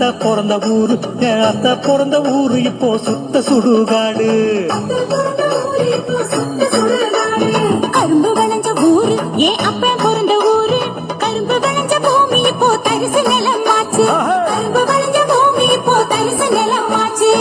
அத்தை பிறந்த ஊரு, என் அத்தை பிறந்த ஊரு இப்போ சுத்த சுடுகாடு. கரும்பு விளைஞ்ச ஊரு ஏன் அப்ப பிறந்த ஊரு, கரும்பு விளைஞ்ச பூமி இப்போ தரிசு நிலம் ஆச்சு. கரும்பு விளைஞ்ச பூமி இப்போ தரிசு நிலம் ஆச்சு.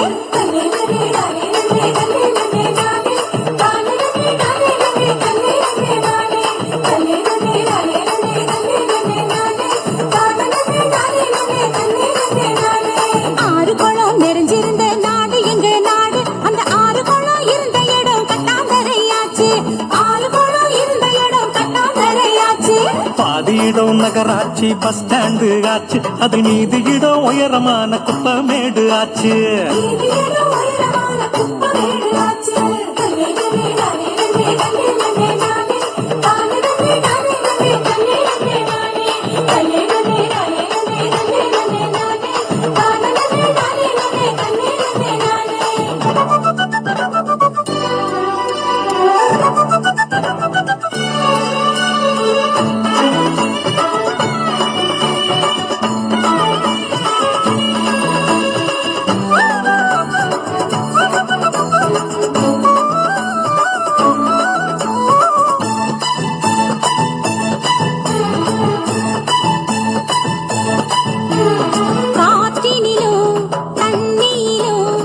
ஆறு குளம் நிறைஞ்சிருந்த நாடு எங்க நாடு, அந்த ஆறு குளம் இருந்த இடம் கட்டாந்தரையாச்சு. ஆறு குளம் இருந்த இடம் கட்டாந்தரையாச்சு. பாதி இடம் நகராட்சி பஸ் ஸ்டாண்டு ஆச்சு, அது மீதி இடம் உயரமான குப்பமேடு ஆச்சு. காற்றினிலும் தண்ணீரும்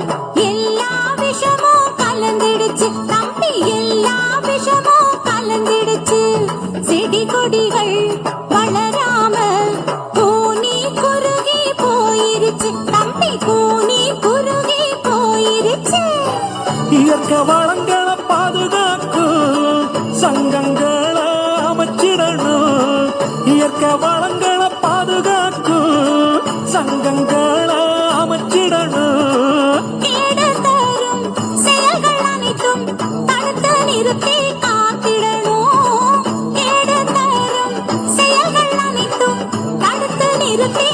எல்லா விஷமும் கலந்திடுச்சு தம்பி, எல்லா விஷமும் கலந்திடுச்சு. செடி கொடிகள் வளராம கூனி குறுகி போயிருச்சு தம்பி, கூனி குறுகி போயிருச்சு. இயற்கை வளங்களை பாதுகாக்கும் சங்கங்களை அமைச்சிடணும். இயற்கை வளங்களை பாதுகாக்கும் சங்கங்களை அமைச்சிடணும். கேடு தரும் செயல்கள் அனைத்தும் தடுத்து நிறுத்தி காத்திடணும். கேடு தரும் செயல்கள் அனைத்தும் தடுத்து நிறுத்தி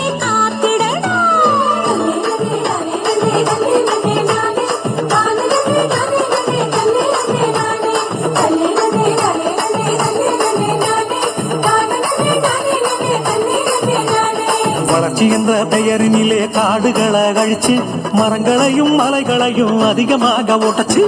வளர்ச்சி என்ற பெயரினிலே காடுகளை அழிச்சு மரங்களையும் மலைகளையும் அதிகமாக ஓட்டச்சு.